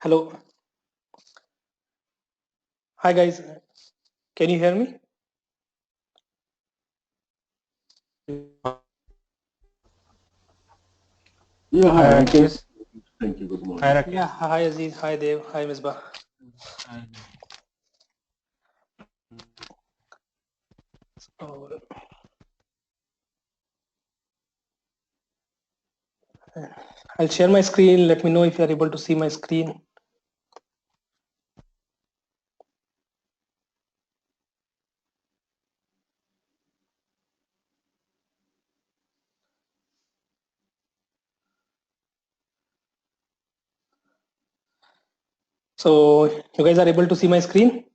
Hello. Hi guys. Can you hear me? Yeah, Hi hi, I can. Rakesh. Thank you. Good morning. Hi Yeah. Rakesh. Hi Aziz. Hi Dev. Hi Misbah. Hi. So, I'll share my screen. Let me know if you are able to see my screen. So you guys are able to see my screen?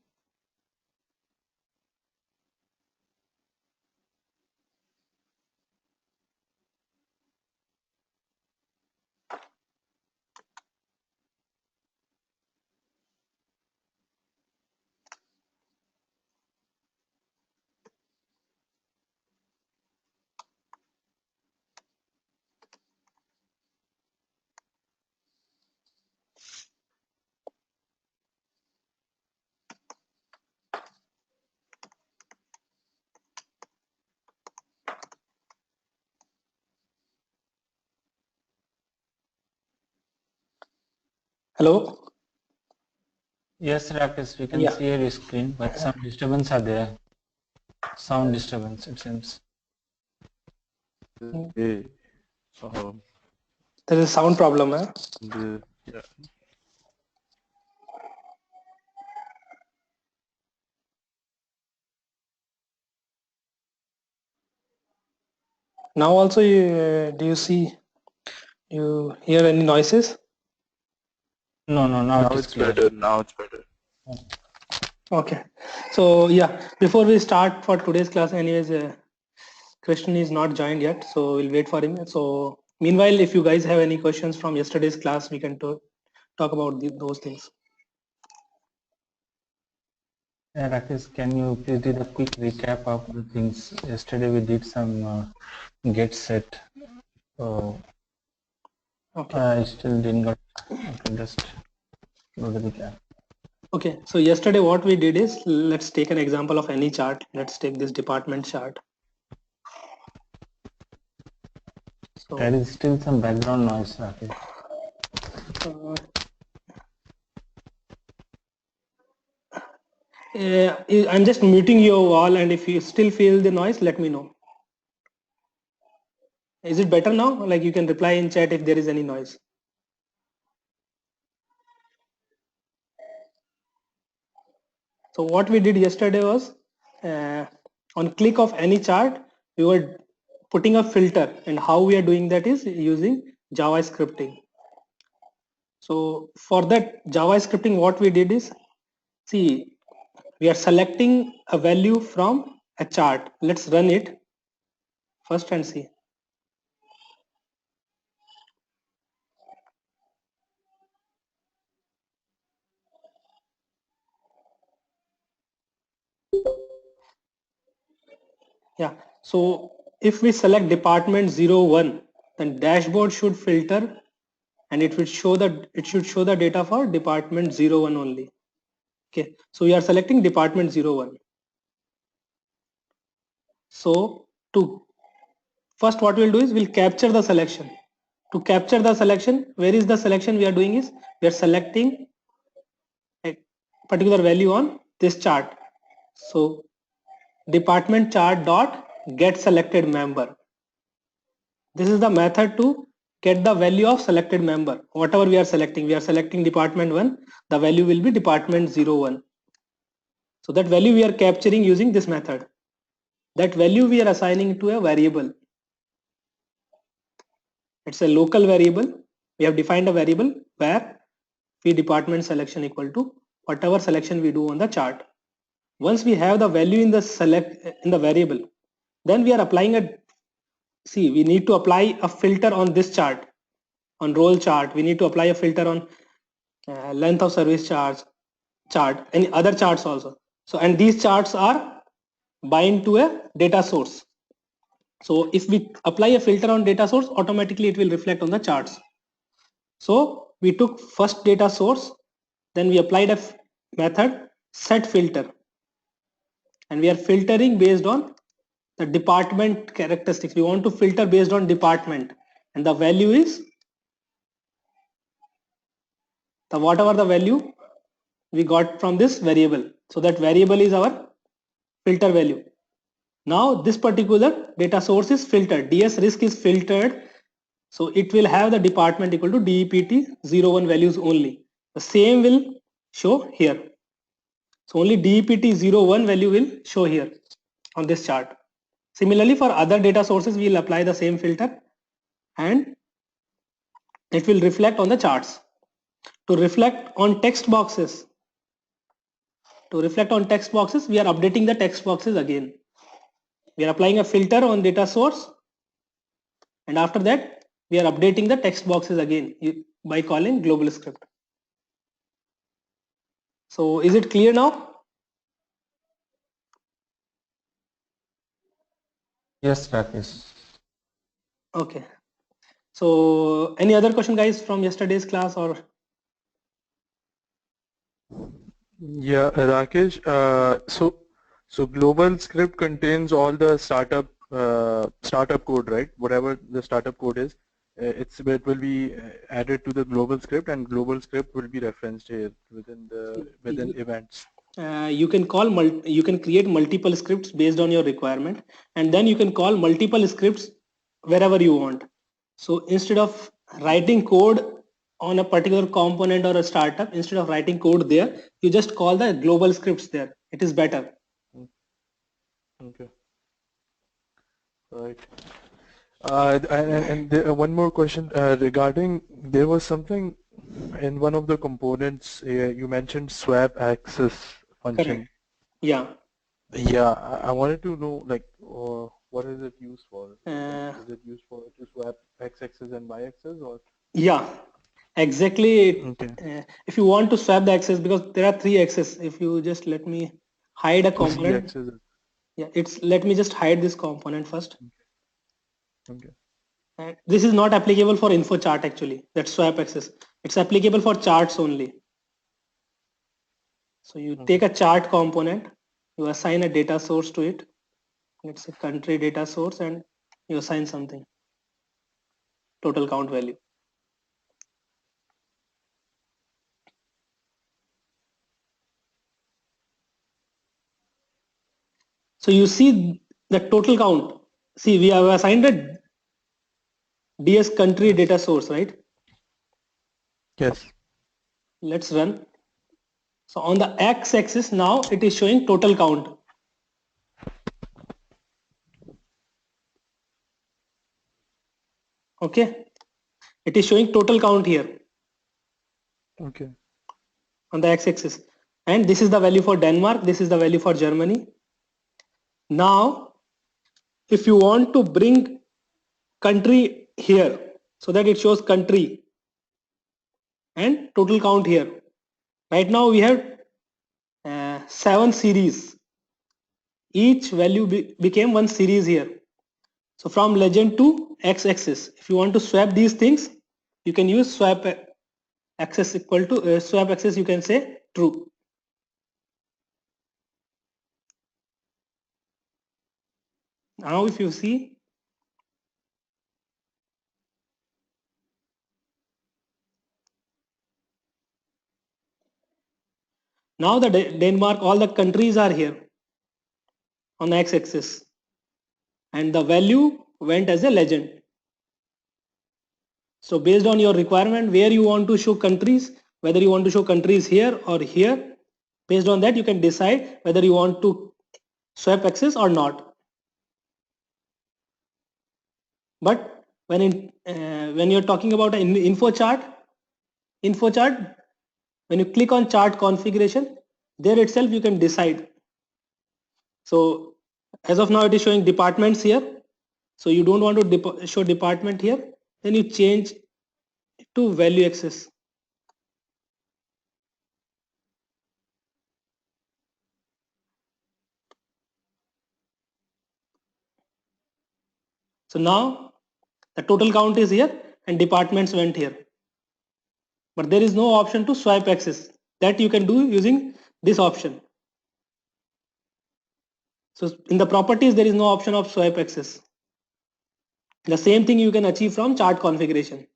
Hello? Yes, Rakesh, we can Yeah. see your screen, but some disturbance are there. Sound disturbance, it seems. Hey, um, There is a sound problem. Huh? yeah. Now also, do you see, you hear any noises? No, now Now it is it's clear. better. Now it's better. Okay. So yeah, before we start for today's class, anyways, Christian is not joined yet, so we'll wait for him. So meanwhile, if you guys have any questions from yesterday's class, we can talk about those things. Yeah, Rakesh, can you please do the quick recap of the things? Yesterday we did some get set. So Okay. I still didn't got. Okay, just do the recap. Okay. So yesterday what we did is, let's take an example of any chart. Let's take this department chart. There So is still some background noise, Rakesh. uh, I'm just muting your all, and if you still feel the noise, let me know. Is it better now? Like you can reply in chat if there is any noise. So what we did yesterday was, on click of any chart, we were putting a filter, and how we are doing that is using JavaScripting. So for that JavaScripting, what we did is, see, we are selecting a value from a chart. Let's run it first and see. Yeah. So if we select department 01, then dashboard should filter, and it should show the data for department 01 only. Okay. So we are selecting department 01. So to first, what we'll do is we'll capture the selection. To capture the selection, where is the selection we are doing is, we are selecting a particular value on this chart. So department chart dot get selected member. This is the method to get the value of selected member. Whatever we are selecting department 1, the value will be department 01. So that value we are capturing using this method. That value we are assigning to a variable. It's a local variable. We have defined a variable where v department selection equal to whatever selection we do on the chart. Once we have the value in the variable, then we are applying a, see, we need to apply a filter on this chart. On role chart, we need to apply a filter on length of service chart, and other charts also. So, and these charts are bind to a data source. So if we apply a filter on data source, automatically it will reflect on the charts. So we took first data source, then we applied a method set filter, and we are filtering based on the department characteristics. We want to filter based on department, and the value is the whatever the value we got from this variable. So that variable is our filter value. Now this particular data source is filtered. DS risk is filtered. So it will have the department equal to DEPT 01 values only. The same will show here. So only DEPT 01 value will show here on this chart. Similarly, for other data sources, we will apply the same filter and it will reflect on the charts. To reflect on text boxes, we are updating the text boxes again. We are applying a filter on data source, and after that we are updating the text boxes again by calling global script. So is it clear now? Yes, Rakesh. Okay. So any other question, guys, from yesterday's class? Or Yeah, Rakesh. So global script contains all the startup code, right? Whatever the startup code is, it will be added to the global script, and global script will be referenced here within events. you can create multiple scripts based on your requirement, and then you can call multiple scripts wherever you want. So instead of writing code on a particular component or a startup, instead of writing code there, you just call the global scripts there. It is better. Okay. Right. One more question regarding, there was something in one of the components you mentioned swap access function. Correct. Yeah. Yeah, I wanted to know, like, what is it used for? Is it used for to swap x-axis and y-axis, or? Yeah, exactly. Okay. If you want to swap the axis, because there are 3 axes, if you just let me hide a component. Z-axis. Yeah, let me just hide this component first. Okay. And this is not applicable for info chart actually, that swap axis. It's applicable for charts only. So you take a chart component, you assign a data source to it. Let's say country data source, and you assign something, total count value. So you see the total count. See, we have assigned a DS country data source, right? Yes. Let's run. So on the x-axis now it is showing total count. Okay, it is showing total count here. Okay. On the x-axis, and this is the value for Denmark, this is the value for Germany. Now if you want to bring country here so that it shows country and total count here, right now we have 7 series, each value became one series here. So from legend to x-axis, if you want to swap these things, you can use swap axis equal to swap axis, you can say true. Now if you see, now the Denmark, all the countries are here on the x-axis, and the value went as a legend. So based on your requirement, where you want to show countries, whether you want to show countries here or here, based on that you can decide whether you want to swap axis or not. But when you're talking about an info chart, when you click on chart configuration, there itself you can decide. So as of now it is showing departments here, so you don't want to show department here, then you change to value axis. So now the total count is here and departments went here. but there is no option to swipe axis. That you can do using this option. So in the properties, there is no option of swipe axis. The same thing you can achieve from chart configuration.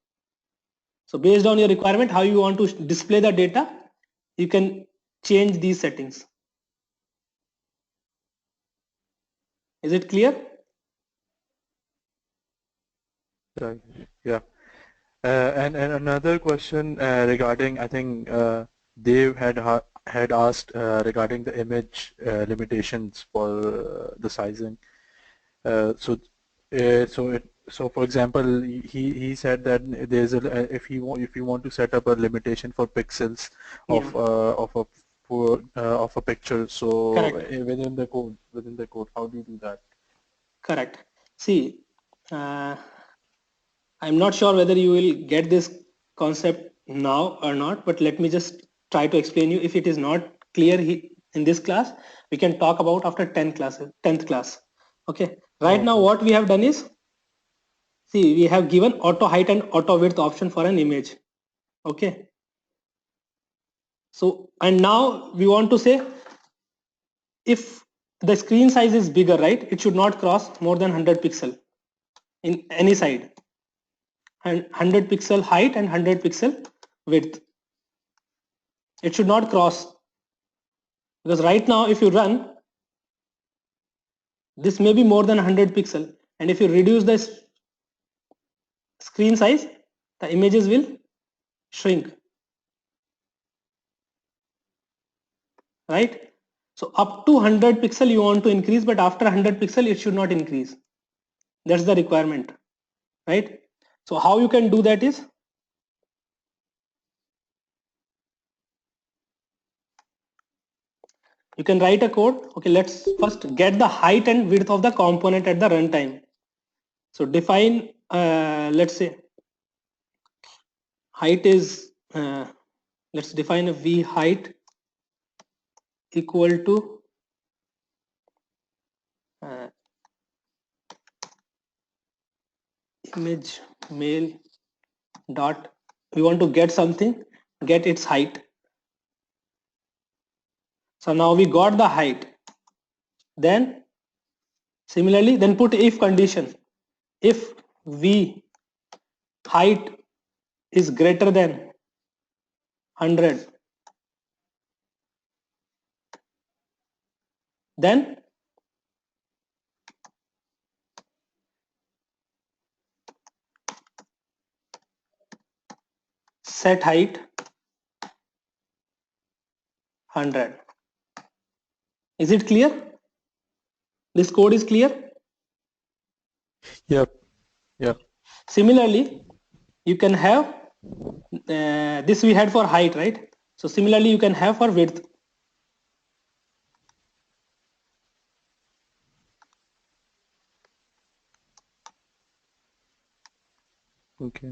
So based on your requirement, how you want to display the data, you can change these settings. Is it clear? Right. Yeah. And another question regarding, I think Dave had asked regarding the image limitations for the sizing. So for example, he said that there's a if you want to set up a limitation for pixels of of a picture, so Correct. within the code, how do you do that? Correct. See, I'm not sure whether you will get this concept now or not, but let me just try to explain you. If it is not clear in this class, we can talk about after 10th class. Okay. Right now, Okay. what we have done is, see, we have given auto height and auto width option for an image. Okay. So, and now we want to say, if the screen size is bigger, right, it should not cross more than 100 pixel in any side, and 100 pixel height and 100 pixel width. It should not cross, because right now if you run, this may be more than 100 pixel, and if you reduce the screen size, the images will shrink, right? So up to 100 pixel you want to increase, but after 100 pixel it should not increase. That's the requirement, right? So how you can do that is, you can write a code. Okay, let's first get the height and width of the component at the runtime. So define, let's say height is, let's define a v height equal to image mail dot, we want to get something, get its height. So now we got the height. Then similarly, then put if condition. If v height is greater than 100, then set height 100. Is it clear? This code is clear? Yep. Yep. Similarly, you can have this we had for height, right? So similarly, you can have for width. Okay.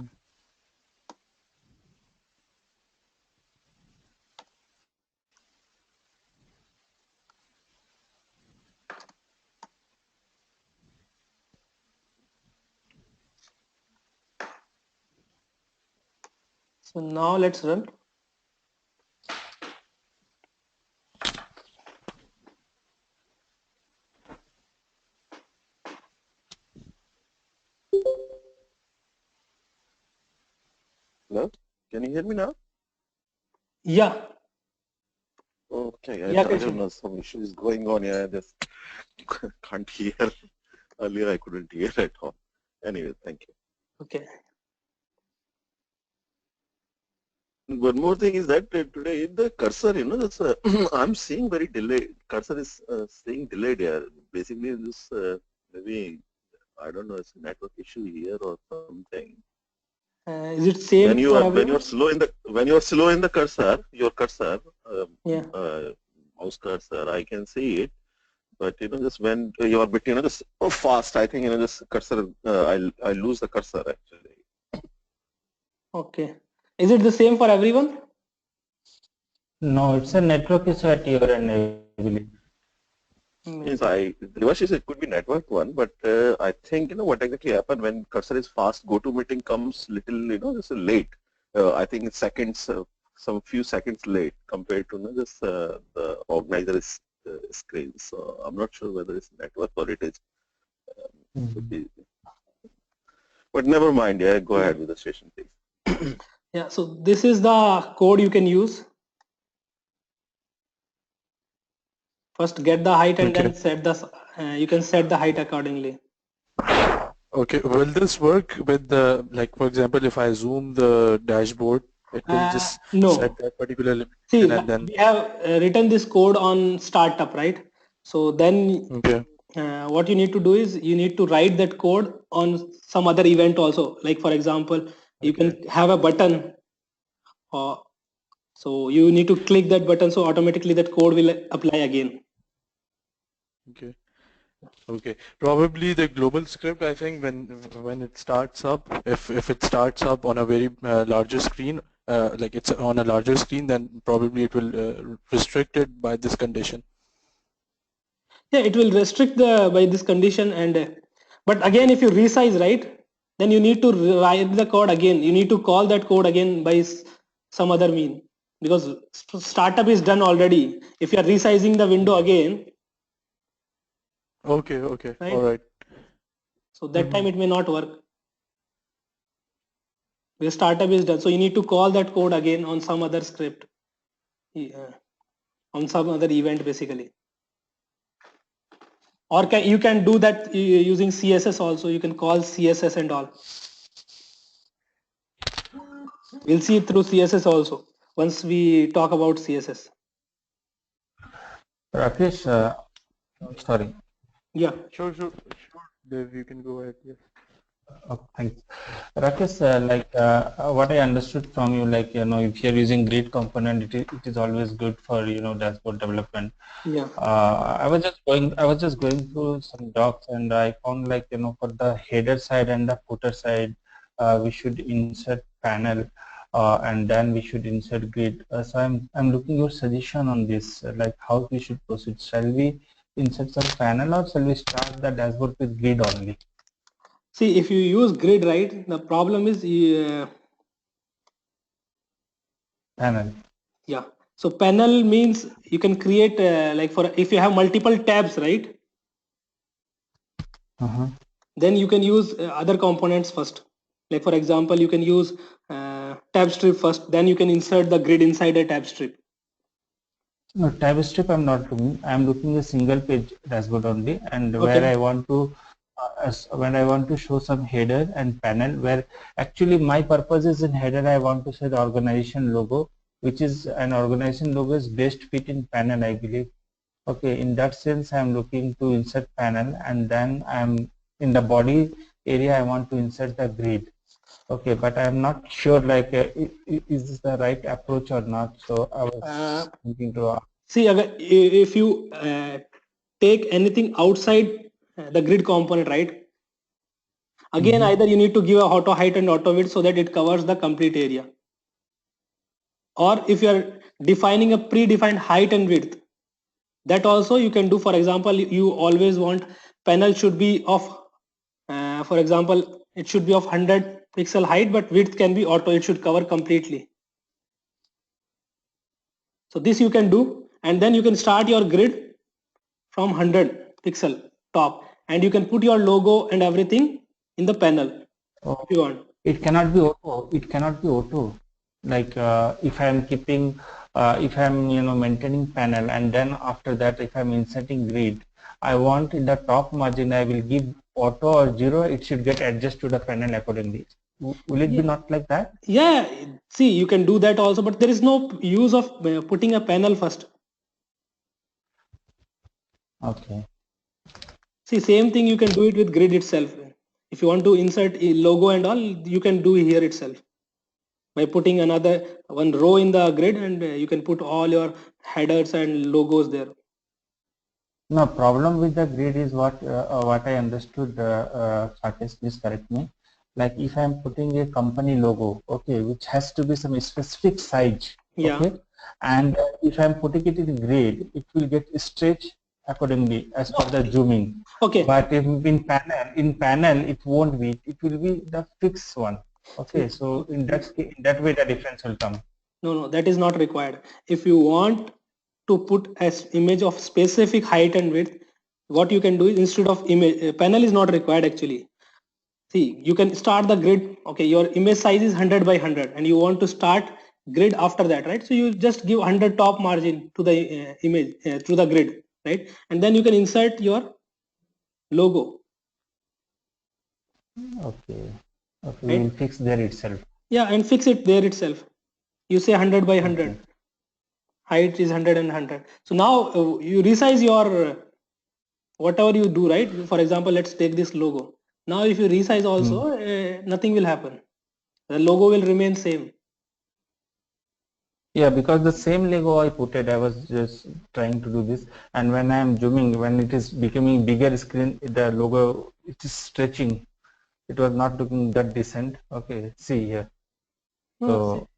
So now let's run. Hello? Can you hear me now? Yeah. Okay, Yeah, I don't Krishna. know, some issue is going on here. I just can't hear. Earlier I couldn't hear at all. Anyway, thank you. Okay. One more thing is that today the cursor, that's I'm seeing very delayed. Cursor is staying delayed here. Basically, this maybe I don't know, it's a network issue here or something. Is it same When for you're everyone? slow in the cursor, your cursor, Yeah. mouse cursor, I can see it. But just when you are bit, just fast, I think this cursor, I lose the cursor actually. Okay. Is it the same for everyone? No, it's a network issue at your end, I believe. Yes, Devash, it could be network one, but I think what exactly happened when cursor is fast, GoToMeeting comes little just late. I think it's seconds, some few seconds late compared to just the organizer's screen. So I'm not sure whether it's network or it is. Could be. But never mind. Yeah, go ahead with the session, please. Yeah, so this is the code you can use. First get the height and then set the, you can set the height accordingly. Okay, will this work with the, like for example, if I zoom the dashboard, it will just No. set that particular limit? See, and then we have written this code on startup, right? So then okay. What you need to do is you need to write that code on some other event also. Like for example, you can have a button, so you need to click that button, so automatically that code will apply again. Okay. Okay. Probably the global script, I think when it starts up, if it starts up on a very larger screen, like it's on a larger screen, then probably it will restrict it by this condition. Yeah, it will restrict by this condition, and but again, if you resize, right, then you need to write the code again. You need to call that code again by some other mean, because startup is done already. If you are resizing the window again, okay, okay, right? All right. So that time it may not work. The startup is done, so you need to call that code again on some other script, on some other event basically. Or you can do that using CSS also. You can call CSS and all. We'll see it through CSS also once we talk about CSS. Rakesh, sorry. Yeah. Sure. Dev, you can go ahead. Yes. Oh, thanks. Rakesh, what I understood from you, like, you know, if you're using grid component, it is always good for, you know, dashboard development. Yeah. I was just going through some docs, and I found, like, you know, for the header side and the footer side, we should insert panel, and then we should insert grid. So I'm looking your suggestion on this, like how we should proceed. Shall we insert some panel, or shall we start the dashboard with grid only? See, if you use grid, right, the problem is Panel. Yeah. So panel means you can create like for if you have multiple tabs, right? Then you can use other components first. Like for example, you can use tab strip first. Then you can insert the grid inside a tab strip. No, tab strip I'm not looking. I'm looking a single page dashboard only, and where I want to when I want to show some header and panel, where actually my purpose is in header, I want to say the organization logo, which is an organization logo is best fit in panel, I believe. Okay, in that sense, I'm looking to insert panel, and then I'm in the body area, I want to insert the grid. Okay, but I'm not sure, like, is this the right approach or not? So I was thinking to see, if you take anything outside the grid component, right? Again, either you need to give a auto height and auto width so that it covers the complete area. Or if you are defining a predefined height and width, that also you can do. For example, you always want panel should be of, for example, it should be of 100 pixel height, but width can be auto, it should cover completely. So this you can do, and then you can start your grid from 100 pixel top, and you can put your logo and everything in the panel if you want. It cannot be auto. It cannot be auto. Like if I'm keeping, if I'm, you know, maintaining panel, and then after that, if I'm inserting grid, I want in the top margin, I will give auto or 0. It should get adjusted to the panel accordingly. Will it be not like that? Yeah, see, you can do that also, but there is no use of putting a panel first. Okay. See, same thing you can do it with grid itself. If you want to insert a logo and all, you can do here itself by putting another one row in the grid, and you can put all your headers and logos there. No, problem with the grid is what I understood. Sakesh, please correct me. Like if I'm putting a company logo, okay, which has to be some specific size, Yeah. okay, and if I'm putting it in grid, it will get stretched accordingly as per the zooming. Okay. But if in panel, it won't be. It will be the fixed one. Okay, so in that way the difference will come. No, that is not required. If you want to put as image of specific height and width, what you can do is instead of image panel is not required actually. See, you can start the grid. Okay, your image size is 100 by 100 and you want to start grid after that, right? So you just give 100 top margin to the image through the grid, right? And then you can insert your logo. Okay, okay, we Right? will fix there itself. Yeah, and fix it there itself. You say 100 by 100. Okay. Height is 100 and 100. So now you resize your whatever you do, right? For example, let's take this logo. Now if you resize also, nothing will happen. The logo will remain same. Yeah, because the same Lego I put it, I was just trying to do this, and when I am zooming, when it is becoming bigger screen, the logo it is stretching. It was not looking that decent. Okay, see here. No, see, So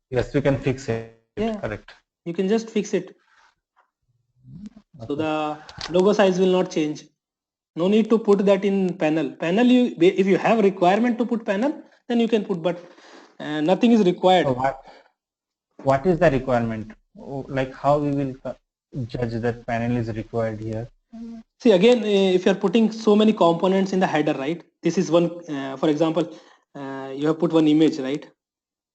yes, we can fix it. yeah, Correct. you can just fix it. So Okay. the logo size will not change. No need to put that in panel. Panel, you if you have requirement to put panel, then you can put, but nothing is So required. what is the requirement? Oh, like how we will judge that panel is required here? See again, if you are putting so many components in the header, right? This is one, for example, you have put one image, right?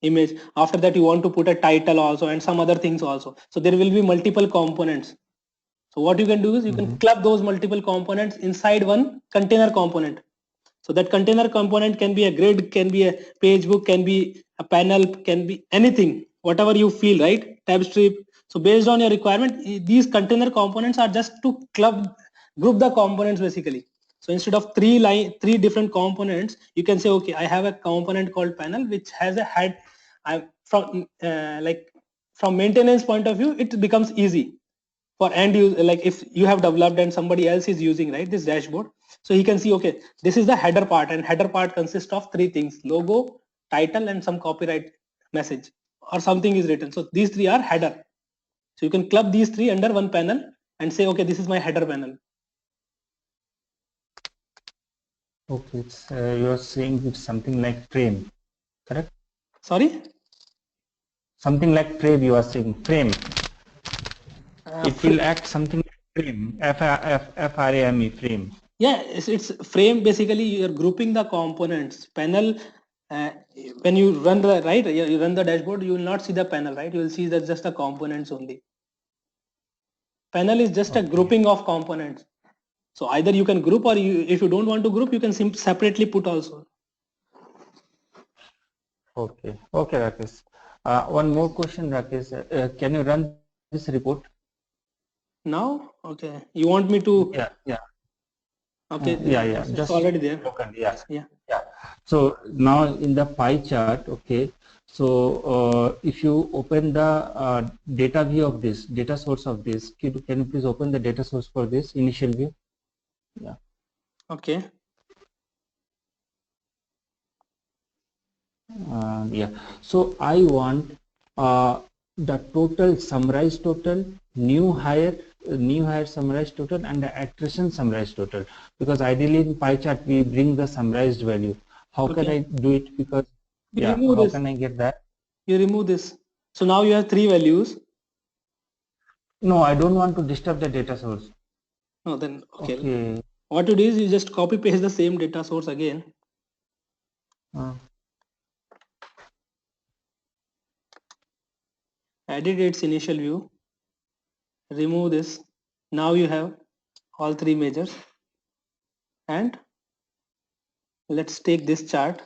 Image. After that, you want to put a title also and some other things also. So there will be multiple components. So what you can do is you can club those multiple components inside one container component. So that container component can be a grid, can be a page book, can be a panel, can be anything, whatever you feel, right? Tab strip. So based on your requirement, these container components are just to group the components basically. So instead of three different components, you can say, okay, I have a component called panel which has a head. From maintenance point of view, it becomes easy for end use. Like if you have developed and somebody else is using, right, this dashboard, so he can see, okay, this is the header part, and header part consists of three things: logo, title, and some copyright message or something is written. So these three are header. So you can club these three under one panel and say, okay, this is my header panel. Okay, it's you are saying it's something like frame, correct? Sorry. Something like frame. You are saying frame. uh, It will act something like frame. F-R-A-M-E, frame. yeah, it's frame. Basically you're grouping the components. Panel, uh, when you run the right, you run the dashboard, you will not see the panel, right? You will see that just the components only. Panel is just a Okay. grouping of components. So either you can group, or if you don't want to group, you can separately put also. Okay. Okay, Rakesh. One more question, Rakesh. Can you run this report? Now, okay, you want me to? Yeah, yeah. Okay, Yeah. it's Just already there. open. Yeah, Yeah. yeah. So now in the pie chart, okay. So if you open the data view of this, data source of this, can you please open the data source for this initial view? Yeah. Okay. Yeah. So I want the total summarized total, new hire summarized total, and the attrition summarized total. Because ideally in pie chart we bring the summarized value. How can I Okay. do it? Because You yeah, remove how this. can I get that? You remove this. So now you have three values. No, I don't want to disturb the data source. No, then okay. Okay. What you do is you just copy paste the same data source again. Edit its initial view. Remove this. Now you have all three measures. And let's take this chart.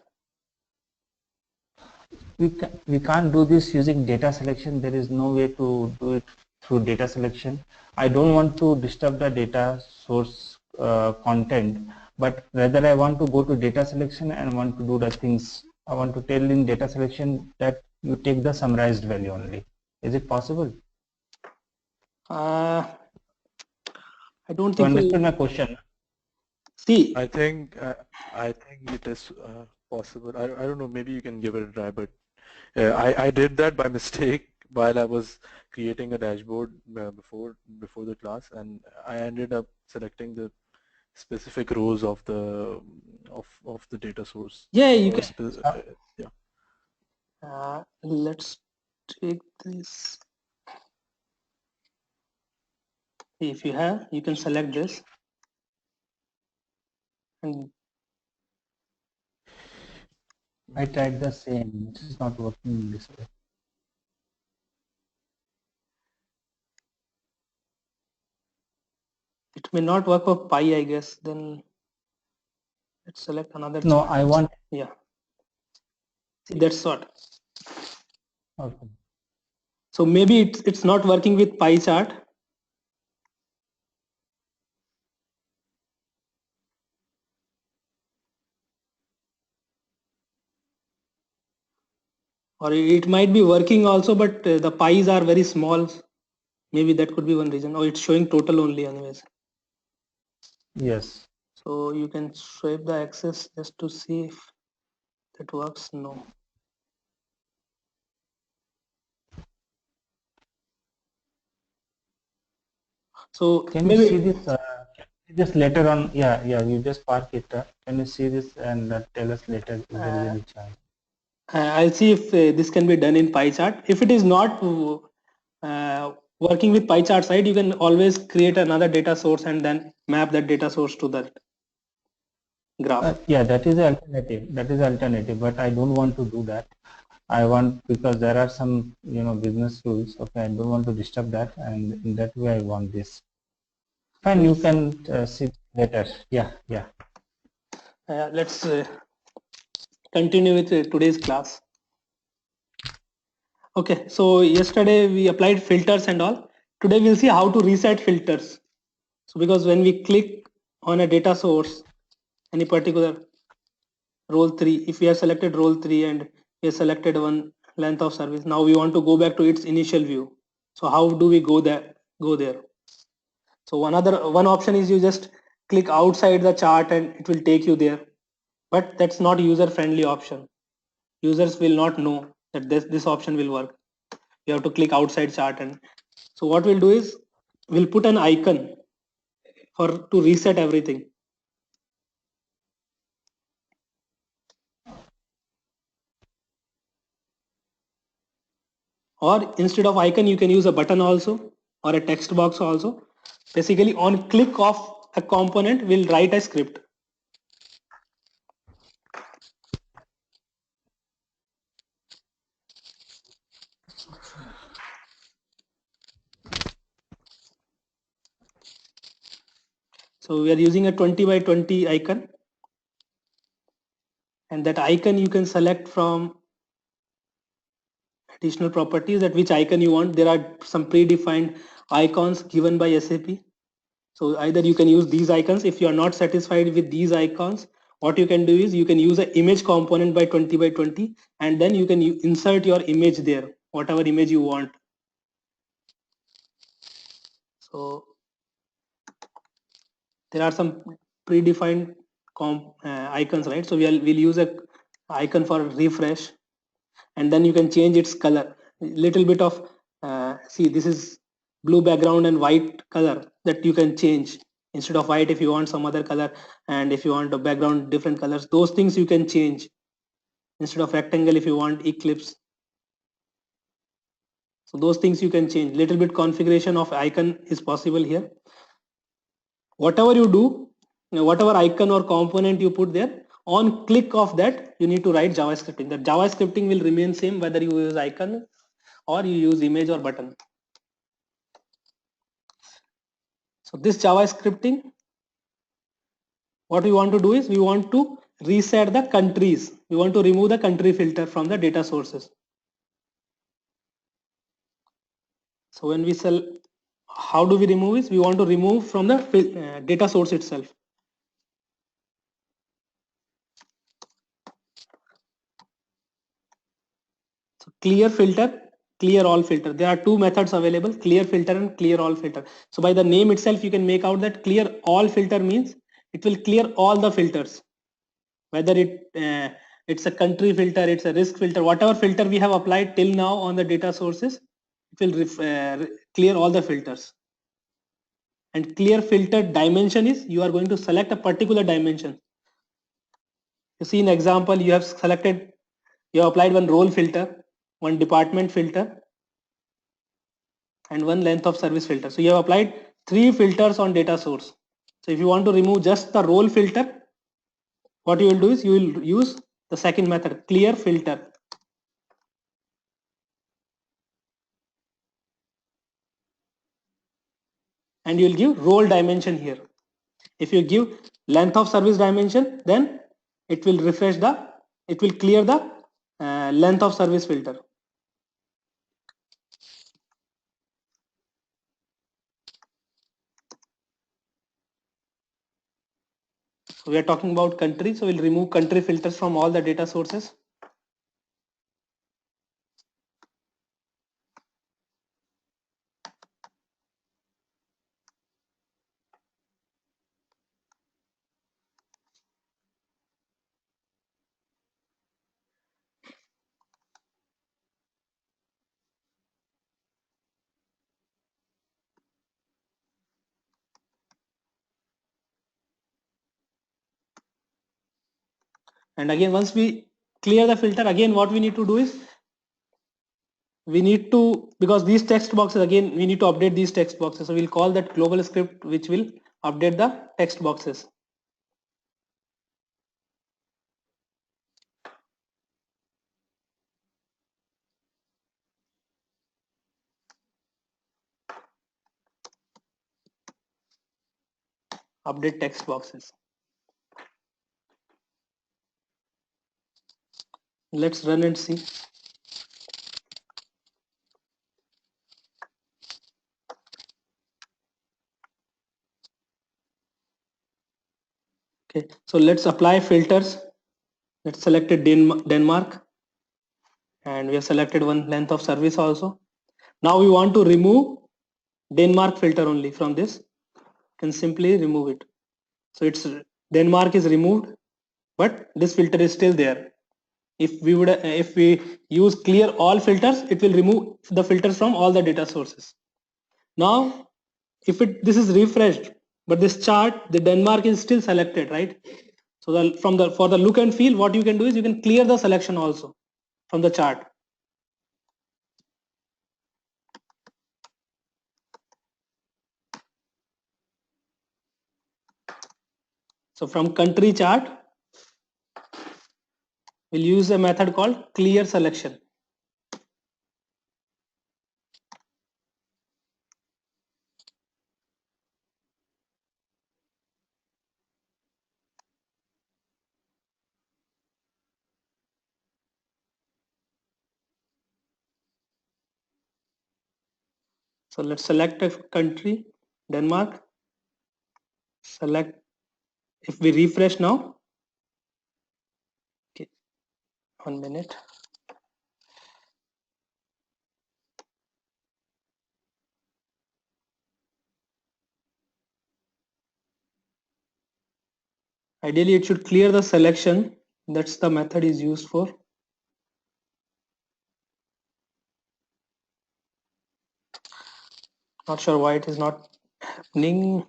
We can't do this using data selection. There is no way to do it through data selection. I don't want to disturb the data source content, but rather I want to go to data selection and want to do the things. I want to tell in data selection that you take the summarized value only. Is it possible? I don't You think so. understood my question? See, I think it is possible. I don't know. Maybe you can give it a try, but I did that by mistake while I was creating a dashboard before the class, and I ended up selecting the specific rows of the of the data source. Yeah, you Or can. yeah. Let's take this. If you have, you can select this. And I tried the same. It is not working in this way. it may not work for pi, I guess. Then let's select another No, chart. I want. Yeah. See, that's what. Okay. So maybe it's not working with pie chart. Or it might be working also, but the pies are very small. Maybe that could be one reason. Or it's showing total only anyways. Yes. So you can swipe the axis just to see if that works. No. So Can you maybe see this? Just later on. Yeah, yeah. You just park it. Can you see this and tell us later if there is any chance? I'll see if this can be done in pie chart. If it is not working with pie chart side, you can always create another data source and then map that data source to that graph. Yeah, that is alternative. That is alternative. But I don't want to do that. I want, because there are some business rules. Okay, I don't want to disturb that, and in that way I want this. Fine, you can see later. Yeah, yeah. Let's continue with today's class. Okay, so yesterday we applied filters and all. Today we'll see how to reset filters. So because when we click on a data source, any particular role 3, if we have selected role 3 and we have selected one length of service, now we want to go back to its initial view. So how do we go there? So one option is you just click outside the chart and it will take you there. But that's not user friendly option. Users will not know that this option will work. You have to click outside chart. And so what we'll do is we'll put an icon to reset everything. Or instead of icon, you can use a button also or a text box also. Basically on click of a component, we'll write a script. So we are using a 20 by 20 icon. And that icon you can select from additional properties, that which icon you want. There are some predefined icons given by SAP. So either you can use these icons. If you are not satisfied with these icons, what you can do is you can use an image component by 20 by 20, and then you can insert your image there, whatever image you want. So there are some predefined icons, right? So we'll use a icon for refresh, and then you can change its color. Little bit of see, this is blue background and white color that you can change. Instead of white, if you want some other color, and if you want a background different colors, those things you can change. Instead of rectangle, if you want eclipse, so those things you can change. Little bit configuration of icon is possible here. Whatever you do, whatever icon or component you put there, on click of that you need to write JavaScripting. That JavaScripting will remain same whether you use icon or you use image or button. So this JavaScripting, what we want to do is we want to reset the countries. We want to remove the country filter from the data sources. So when we how do we remove it? We want to remove from the data source itself. So clear filter, clear all filter. There are two methods available, clear filter and clear all filter. So by the name itself, you can make out that clear all filter means it will clear all the filters. Whether it's a country filter, it's a risk filter, whatever filter we have applied till now on the data sources, it will clear all the filters. And clear filter dimension is you are going to select a particular dimension. You see in example, you have selected, you have applied one role filter, one department filter, and one length of service filter. So you have applied 3 filters on data source. So if you want to remove just the role filter, what you will do is you will use the second method, clear filter. And you will give role dimension here. If you give length of service dimension, then it will clear the length of service filter. So we are talking about country, so we'll remove country filters from all the data sources. And again, once we clear the filter, again what we need to do is we need to, because these text boxes, again we need to update these text boxes. So we'll call that global script which will update the text boxes. Update text boxes. Let's run and see. Okay, so let's apply filters. Let's select Denmark, and we have selected one length of service also. Now we want to remove Denmark filter only from this. You can simply remove it. So it's Denmark is removed, but this filter is still there. If we use clear all filters, it will remove the filters from all the data sources. Now, if this is refreshed, but this chart, the Denmark is still selected, right? So for the look and feel, what you can do is you can clear the selection also from the chart. So from country chart, we'll use a method called clear selection. So let's select a country, Denmark. Select, if we refresh now, okay, 1 minute. Ideally, it should clear the selection. That's the method is used for. Not sure why it is not happening.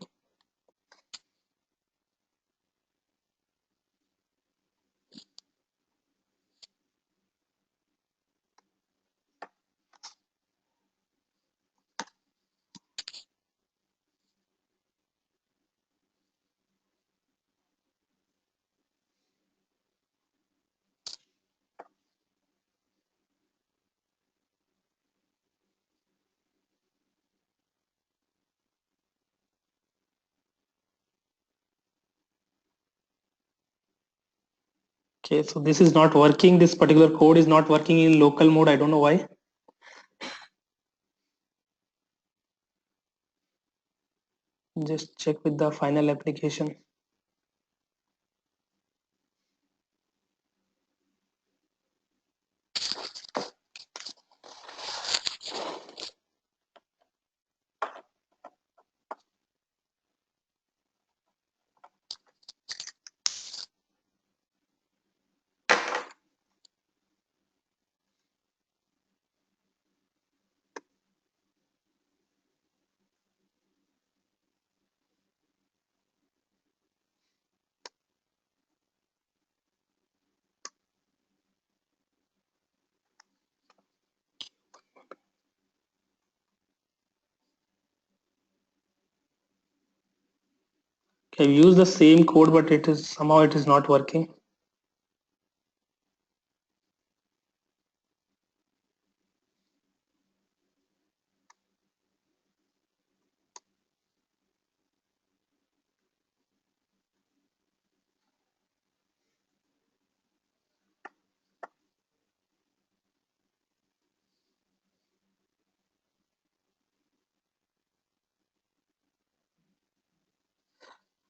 Okay, so this is not working. This particular code is not working in local mode. I don't know why. Just check with the final application. I've used the same code, but it is somehow it is not working.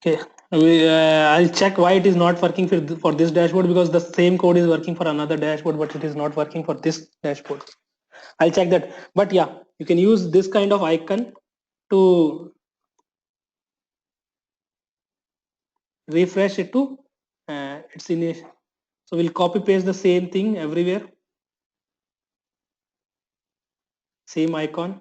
Okay, I'll check why it is not working for this dashboard, because the same code is working for another dashboard, but it is not working for this dashboard. I'll check that. But yeah, you can use this kind of icon to refresh it to its initial. So we'll copy paste the same thing everywhere. Same icon.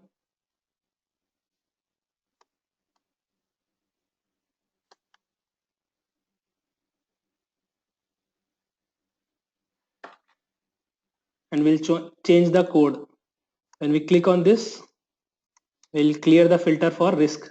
And we'll change the code. When we click on this, we'll clear the filter for risk.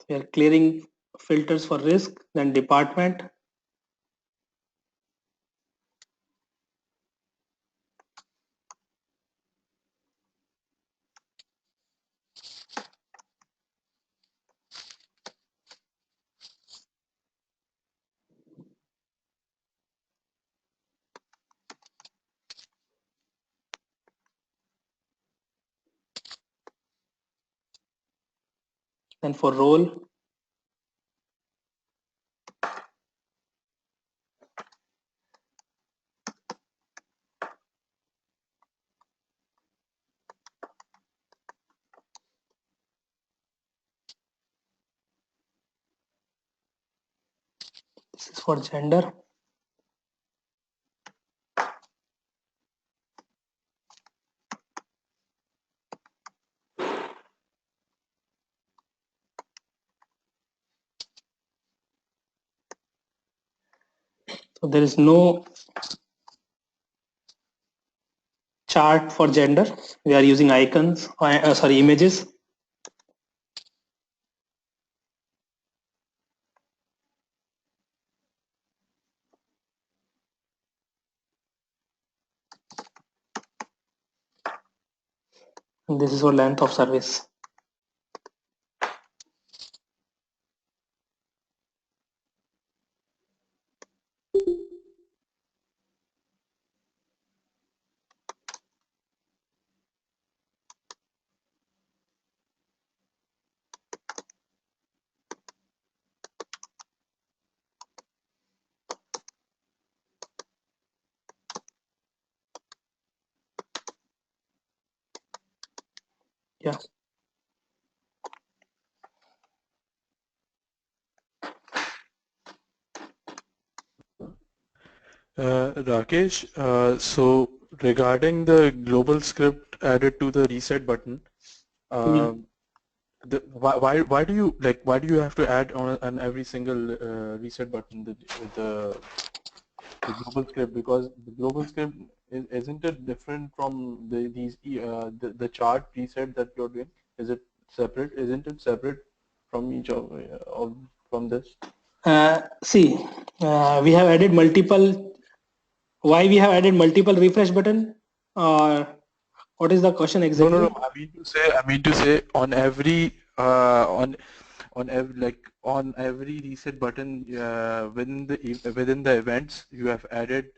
We are clearing filters for risk, then department. Then for role, this is for gender. So there is no chart for gender. We are using icons, sorry, images. And this is for length of service. Yeah. Rakesh, so regarding the global script added to the reset button, why do you have to add on every single reset button the global script? Because the global script isn't it different from the chart reset that you're doing? Is it separate? Isn't it separate from each of from this? See, we have added multiple. Why we have added multiple refresh button? Or what is the question exactly? No. I mean to say on every on every reset button within the events you have added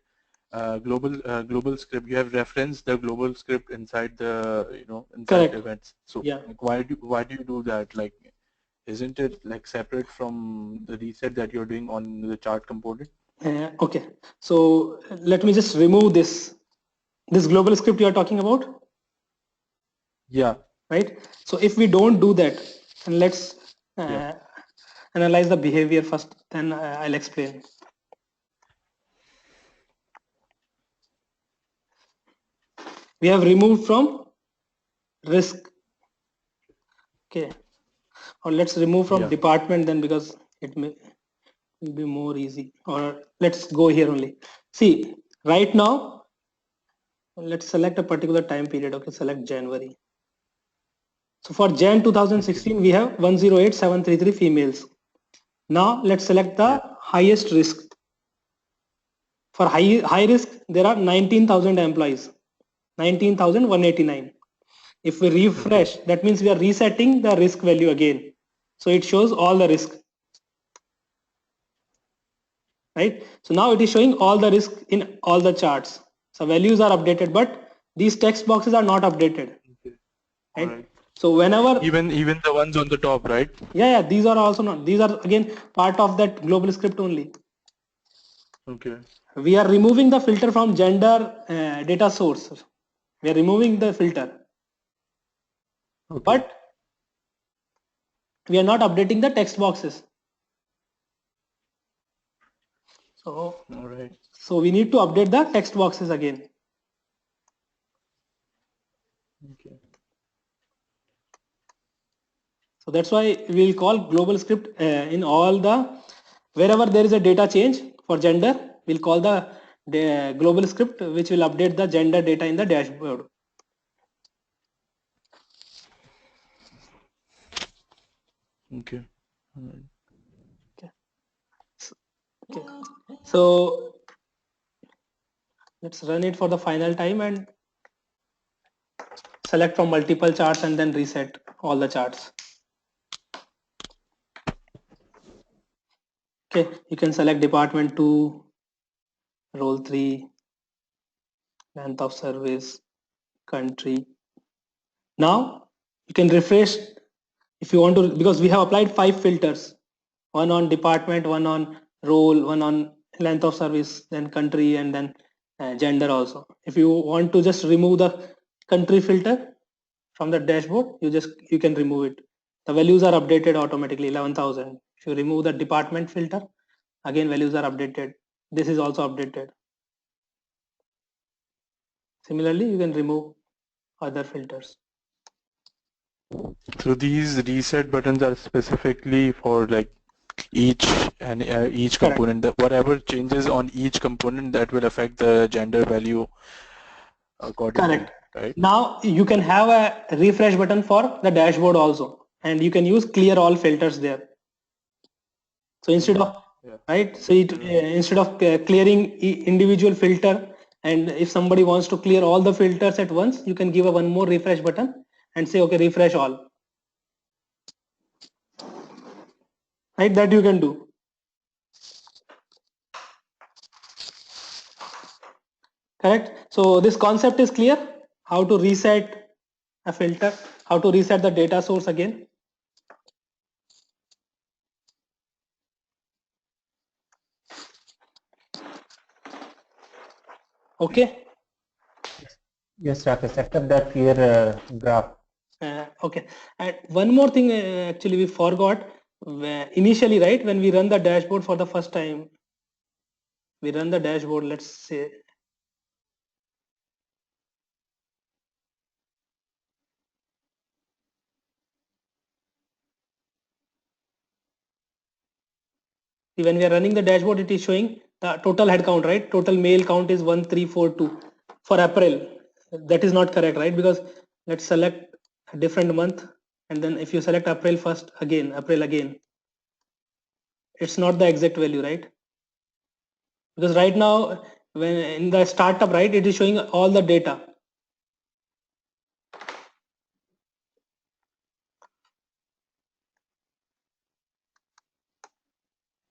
global script. You have referenced the global script inside the inside Correct. the events. So Yeah. like, why do you do that? Like, isn't it like separate from the reset that you're doing on the chart component? Okay. So let me just remove this global script you are talking about. Yeah. Right. So if we don't do that, and let's Yeah. analyze the behavior first, then I'll explain. We have removed from risk. Okay. Or let's remove from Yeah. department then, because it will be more easy. Or let's go here only. See, right now, let's select a particular time period. Okay, select January. So for Jan 2016, we have 108,733 females. Now let's select the Yeah. highest risk. For high risk, there are 19,000 employees, 19,189. If we refresh, that means we are resetting the risk value again. So it shows all the risk. Right? So now it is showing all the risk in all the charts. So values are updated, but these text boxes are not updated. Okay. Right? All right. So whenever Even the ones on the top, right? yeah, these are also not. These are again part of that global script only. Okay. We are removing the filter from gender data source. We are removing the filter, Okay. but we are not updating the text boxes. So All right. so we need to update the text boxes again. Okay. So that's why we'll call global script in all the wherever there is a data change for gender, we'll call the global script which will update the gender data in the dashboard. Okay. All right. Okay. So let's run it for the final time and select from multiple charts and then reset all the charts. Okay, you can select department 2, role 3, length of service, country. Now you can refresh if you want to, because we have applied 5 filters, one on department, one on role, one on length of service, then country, and then gender also. If you want to just remove the country filter from the dashboard, you can remove it. The values are updated automatically, 11,000. If you remove the department filter, again values are updated. This is also updated. Similarly, you can remove other filters. So these reset buttons are specifically for like each component. Whatever changes on each component, that will affect the gender value accordingly. Correct. Right? Now you can have a refresh button for the dashboard also, and you can use clear all filters there. So instead of right, so instead of clearing individual filter, and if somebody wants to clear all the filters at once, you can give a one more refresh button and say okay, refresh all. Right, that you can do. Correct. So this concept is clear. How to reset a filter, how to reset the data source again. Okay. Yes, Rakesh, except that clear graph. Okay, and one more thing actually we forgot. Initially, right, when we run the dashboard for the first time, we run the dashboard, let's say when we are running the dashboard, it is showing the total head count, right? Total male count is 1342 for April. That is not correct, right? Because let's select a different month, and then if you select April first, again April again, it's not the exact value, right? Because right now when in the startup, right, it is showing all the data.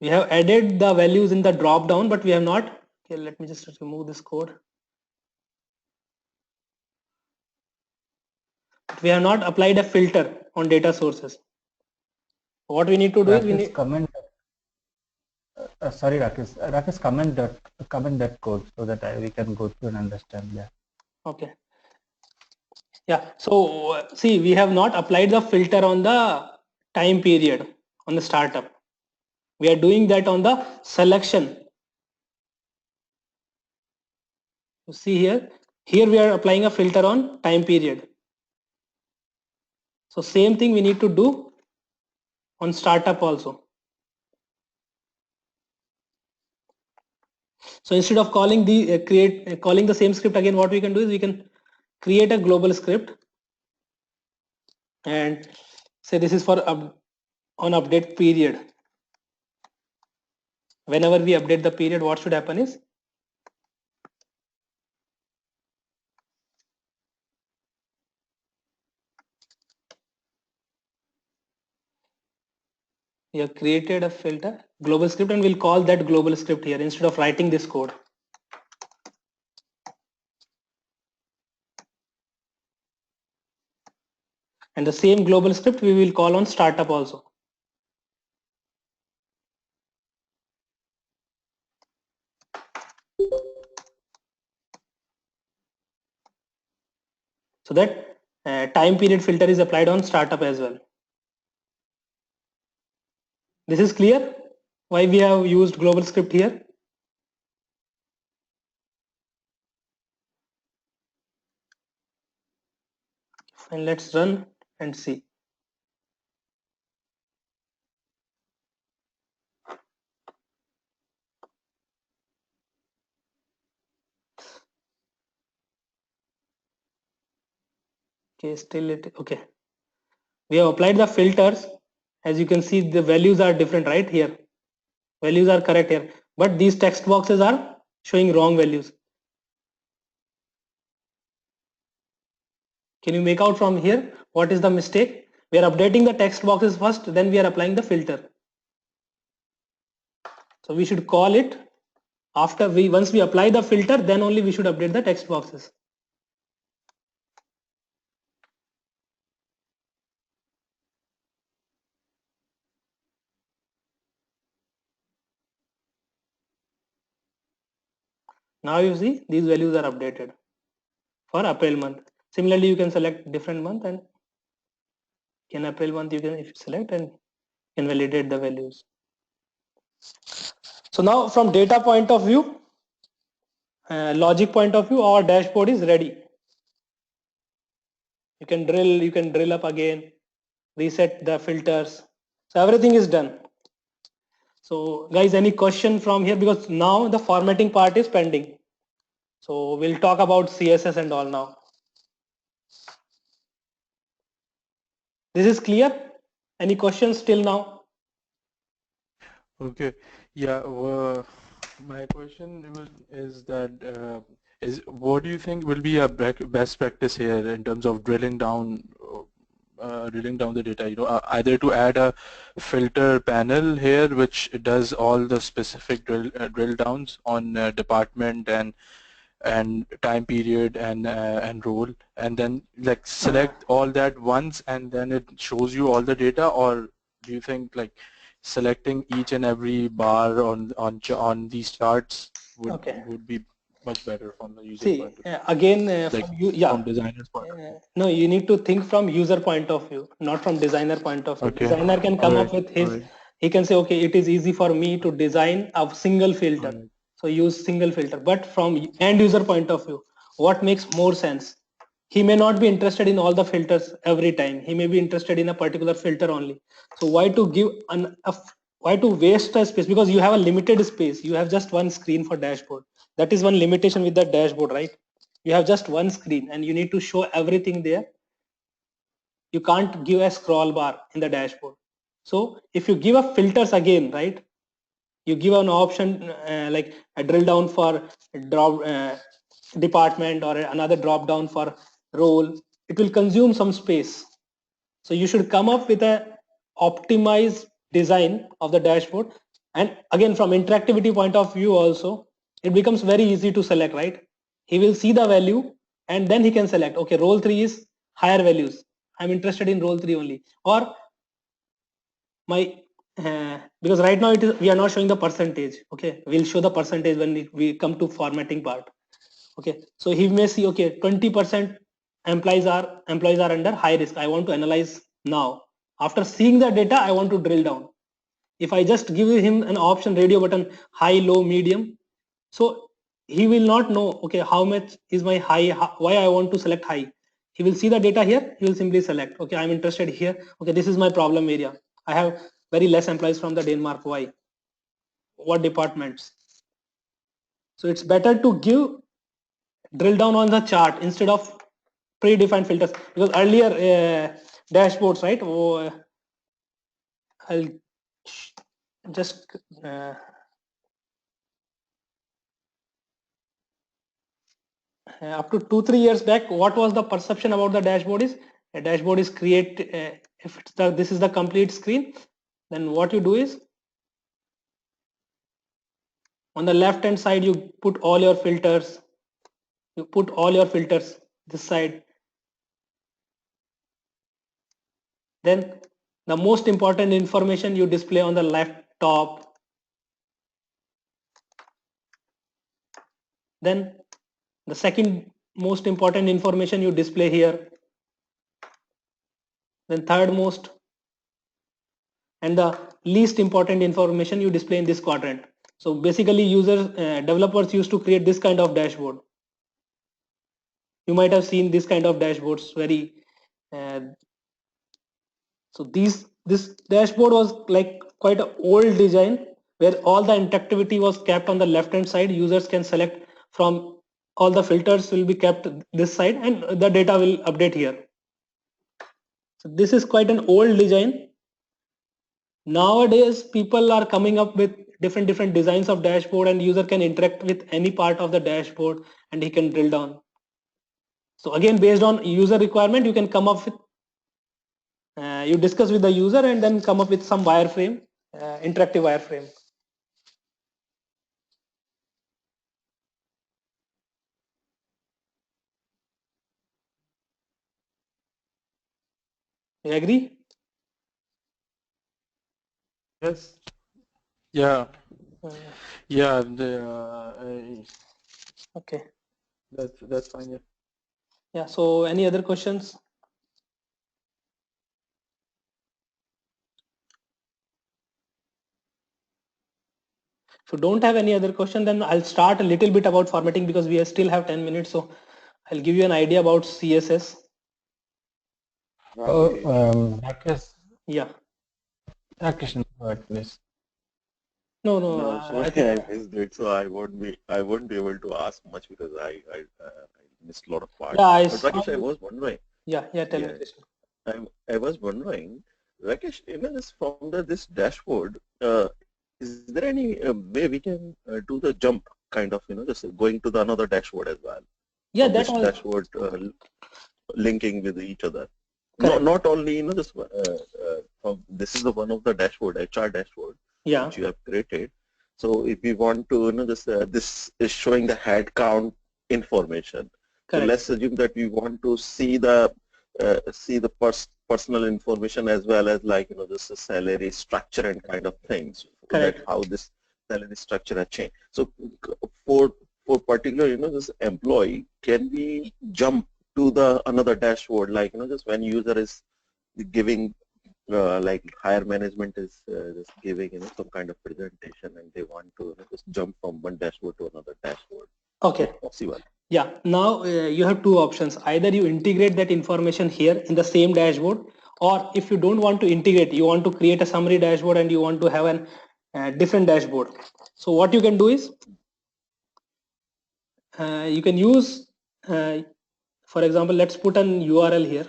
We have added the values in the drop down, but we have not. Okay, let me just remove this code. We have not applied a filter on data sources. What we need to do is we need comment. Sorry, Rakesh. Rakesh, comment that code so that we can go through and understand that. Okay. Yeah. So see, we have not applied the filter on the time period on the startup. We are doing that on the selection. You see here. Here we are applying a filter on time period. So same thing we need to do on startup also. So instead of calling the calling the same script again, what we can do is we can create a global script and say this is for on update period. Whenever we update the period, what should happen is we have created a filter global script and we'll call that global script here instead of writing this code. And the same global script we will call on startup also. So that time period filter is applied on startup as well. This is clear why we have used global script here. And let's run and see. Okay, still it okay. We have applied the filters. As you can see, the values are different right here. Values are correct here, but these text boxes are showing wrong values. Can you make out from here what is the mistake? We are updating the text boxes first, then we are applying the filter. So we should call it after once we apply the filter, then only we should update the text boxes. Now you see these values are updated for April month. Similarly, you can select different month and in April month you can if you select and can validate the values. So now from data point of view, logic point of view, our dashboard is ready. You can drill up again, reset the filters. So everything is done. So guys, any question from here? Because now the formatting part is pending. So we'll talk about CSS and all now. This is clear? Any questions till now? Okay. Yeah. My question is that what do you think will be a best practice here in terms of drilling down the data? You know, either to add a filter panel here which does all the specific drill downs on department and time period and role, and then like select all that once and then it shows you all the data, or do you think like selecting each and every bar on these charts would be much better from the user See, point of view? again, Like from you, yeah. from designer's point of view. No, you need to think from user point of view, not from designer point of view. Okay. Designer can come up Alright. with his, Alright. he can say, okay, it is easy for me to design a single filter. Alright. So use single filter. But from end user point of view, what makes more sense? He may not be interested in all the filters every time. He may be interested in a particular filter only. So why to give why to waste a space? Because you have a limited space. You have just one screen for dashboard. That is one limitation with the dashboard, right? You have just one screen and you need to show everything there. You can't give a scroll bar in the dashboard. So if you give a filters again, right, you give an option like a drill down for drop department or another drop down for role, it will consume some space. So you should come up with a optimized design of the dashboard And again, from interactivity point of view also, it becomes very easy to select, right? He will see the value and then he can select, okay, role 3 is higher values. I'm interested in role 3 only. Or my, because right now we are not showing the percentage. Okay, we'll show the percentage when we come to formatting part. Okay, so he may see, okay, 20% employees are under high risk. I want to analyze now. After seeing the data, I want to drill down. If I just give him an option, radio button, high, low, medium, so he will not know, okay, how much is my high, why I want to select high. He will see the data here, he will simply select, okay, I'm interested here, okay, this is my problem area. I have very less employees from the Denmark, why? What departments? So it's better to drill down on the chart instead of predefined filters, because earlier dashboards, right? I'll just up to 2-3 years back, what was the perception about the dashboard is a dashboard is if it's this is the complete screen, then what you do is on the left hand side you put all your filters, this side. Then the most important information you display on the left top. Then the second most important information you display here. Then third most, and the least important information you display in this quadrant. So basically developers used to create this kind of dashboard. You might have seen this kind of dashboards very so this dashboard was like quite an old design where all the interactivity was kept on the left hand side. Users can select from all the filters will be kept this side and the data will update here. So this is quite an old design. Nowadays people are coming up with different designs of dashboard, and user can interact with any part of the dashboard and he can drill down. So again, based on user requirement, you can come up with you discuss with the user and then come up with some wireframe, interactive wireframe. You agree? Yes. Yeah. Uh, Yeah. okay. That's fine. Yeah. Yeah. So any other questions? If you don't have any other question, then I'll start a little bit about formatting because we still have 10 minutes. So I'll give you an idea about CSS. Oh, Rakesh, Yeah. Rakesh, go ahead, please. No. No, sorry, I think I missed it, so I won't be able to ask much because I missed a lot of parts. yeah, I But saw Rakesh, I you. was wondering, Yeah. Tell me, yeah, Krishna. I was wondering, Rakesh, this from this dashboard, is there any way we can do the jump kind of, just going to the another dashboard as well Yeah, from that this all dashboard linking with each other? correct. Not only, just from this is the one of the dashboard, HR dashboard, Yeah, which you have created. So if we want to, this is showing the head count information. So correct. let's assume that we want to see the personal information as well as like, this salary structure and kind of things, that Correct. how this salary structure has changed. So for particular, this employee, can we jump to the another dashboard, like, just when user is giving like higher management is just giving some kind of presentation and they want to just jump from one dashboard to another dashboard. Is Okay. it possible? Yeah. Now you have two options. Either you integrate that information here in the same dashboard, or if you don't want to integrate, you want to create a summary dashboard and you want to have an different dashboard. So what you can do is you can use, for example, let's put an URL here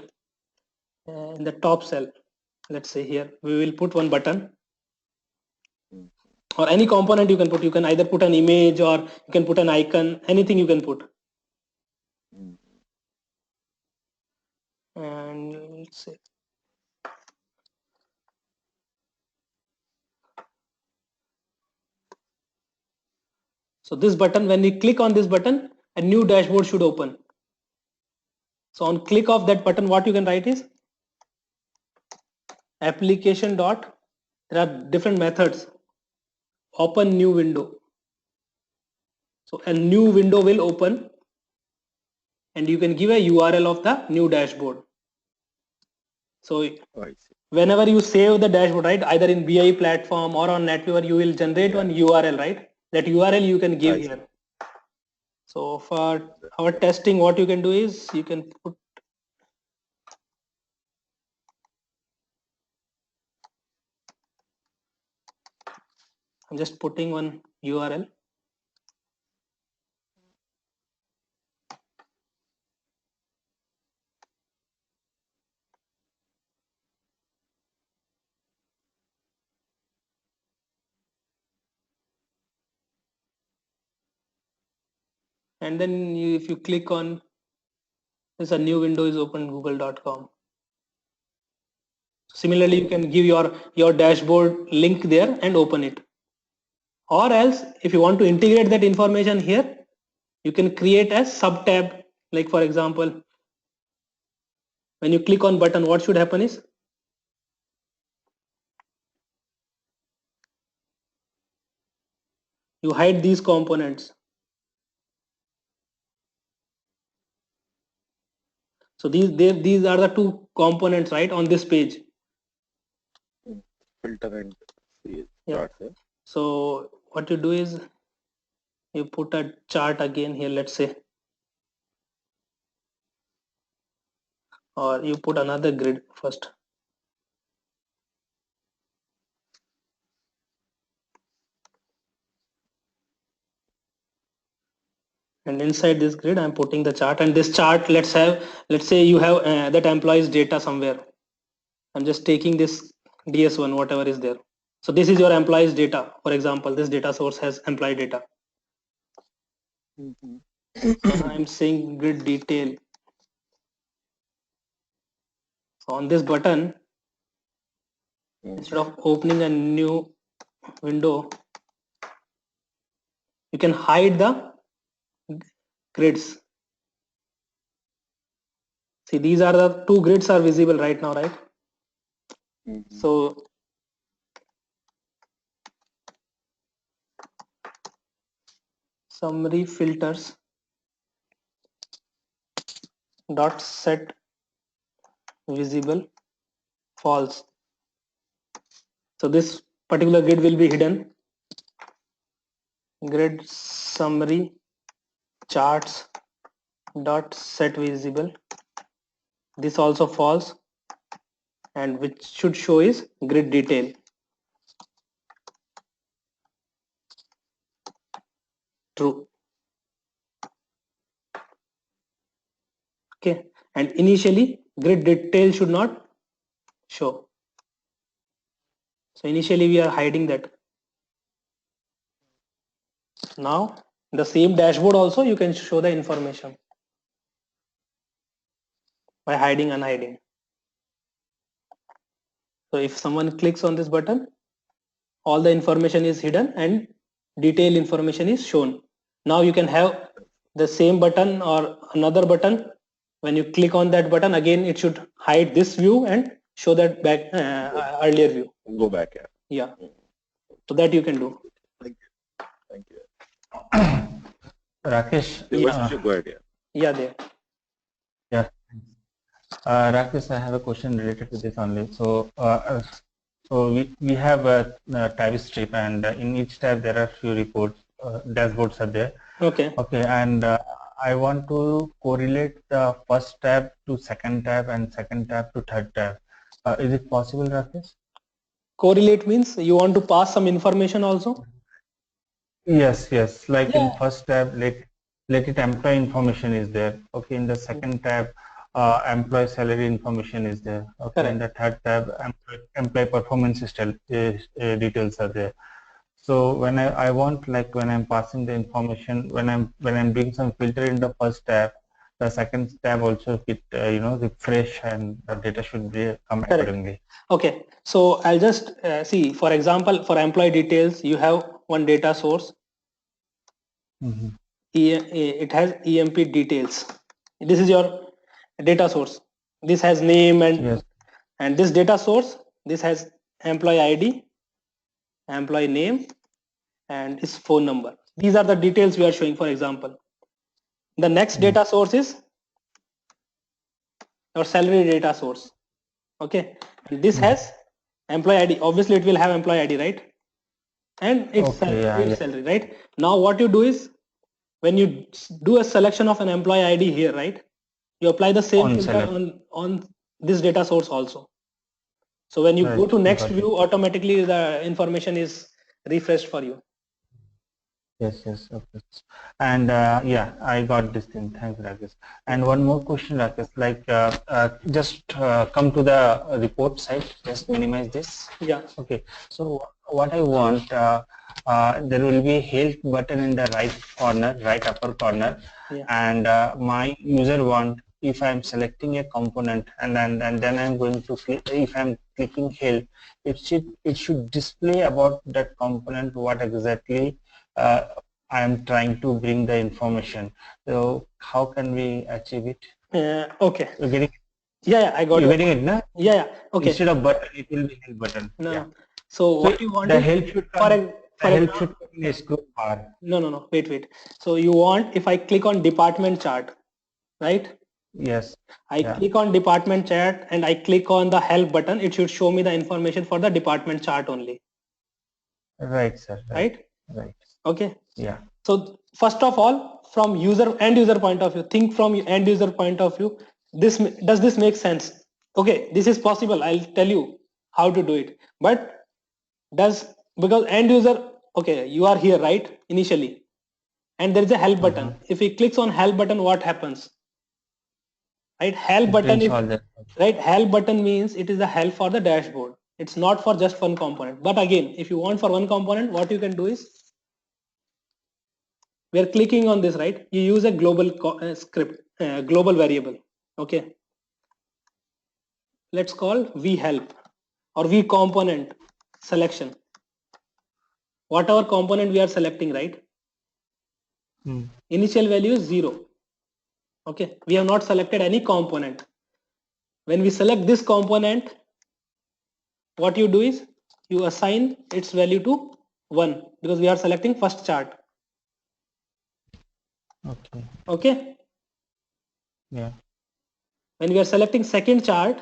in the top cell. Let's say here we will put one button Mm, or any component you can put. You can either put an image or you can put an icon, anything you can put. mm, And let's say So this button, when we click on this button, a new dashboard should open. So on click of that button, what you can write is application dot, there are different methods, open new window. So a new window will open and you can give a URL of the new dashboard. So Oh, I see. whenever you save the dashboard, right, either in BI platform or on NetWeaver, you will generate one URL, right? That URL you can give I see. here. So for our testing, what you can do is you can put, I'm just putting one URL. And then if you click on this, a new window is open, google.com. Similarly, you can give your dashboard link there and open it. Or else, if you want to integrate that information here, you can create a sub tab. Like for example, when you click on button, what should happen is you hide these components. So these are the two components, right, on this page. Filter and see Yeah. charts, yeah. So what you do is you put a chart again here, let's say, or you put another grid first. And inside this grid, I'm putting the chart, and this chart, let's say you have that employees data somewhere. I'm just taking this DS1, whatever is there. So this is your employees data. For example, this data source has employee data. So I'm saying grid detail. So on this button, instead of opening a new window, you can hide the grids. See, these are the two grids are visible right now, right? So summary filters dot set visible false. So this particular grid will be hidden. Grid summary charts dot set visible. This also false, and which should show is grid detail. True. Okay, and initially grid detail should not show. So initially we are hiding that. Now the same dashboard also you can show the information by hiding, unhiding. So if someone clicks on this button, all the information is hidden and detailed information is shown. Now you can have the same button or another button. When you click on that button, again it should hide this view and show that back earlier view. Go back, yeah. Yeah. So that you can do. Thank you. Thank you. Rakesh, Go ahead, yeah. Yeah, there. yeah. Rakesh, I have a question related to this only. So, so we have a tab strip, and in each tab there are few reports, dashboards are there. Okay. Okay, and I want to correlate the first tab to second tab and second tab to third tab. Is it possible, Rakesh? Correlate means you want to pass some information also? Yes, yes. Like Yeah. in first tab, let it employee information is there. Okay, in the second tab, employee salary information is there. Okay, in the third tab, employee performance details are there. So when I want, like when I'm passing the information, when I'm doing some filter in the first tab, the second tab also it refresh and the data should be come accordingly. Okay, so I'll just see, for example, for employee details, you have one data source. Mhm. It has EMP details. This is your data source. This has name Yes. and this data source, this has employee ID, employee name, and his phone number. These are the details we are showing. For example, the next data source is your salary data source. Okay, and this has employee ID. Obviously, it will have employee ID, right? And Okay. Yeah. its Yeah. salary, right? Now, what you do is when you do a selection of an employee ID here, right? You apply the same On filter select. on this data source also. So when you go Right. to next Got it. view, automatically the information is refreshed for you. Yes, yes, of course. And yeah, I got this thing. Thanks, Rakesh. And one more question, Rakesh. Like, just come to the report side. Just minimize this. Yeah. Okay. So what I want, there will be a help button in the right corner, right upper corner, Yeah. and my user want, if I'm selecting a component and then I'm going to click, if I'm clicking help, it should display about that component, what exactly I am trying to bring the information. So how can we achieve it? Okay. You're getting, Yeah, I got you're your getting point. it, na? Yeah. Okay. Instead of button, it will be help button. No, Yeah. no. So So what you want the is help should for come. The help example. should come in a scroll bar. No. Wait. So you want, if I click on department chart, right? Yes. I Yeah. click on department chart and I click on the help button. It should show me the information for the department chart only. Right, sir. Right? Right. Okay. Yeah. So first of all, from end user point of view, think from end user point of view. Does this make sense? Okay, this is possible. I'll tell you how to do it. But because end user, okay, you are here, right? Initially, and there is a help button. If he clicks on help button, what happens? Right, help It button. brings If all that. right, help button means it is a help for the dashboard. It's not for just one component. But again, if you want for one component, what you can do is, we are clicking on this, right? You use a global script, global variable. Okay, let's call v help or v component selection. Whatever component we are selecting, right? Initial value is 0. Okay, we have not selected any component. When we select this component, what you do is you assign its value to 1 because we are selecting first chart. Okay. Okay. Yeah. When we are selecting second chart,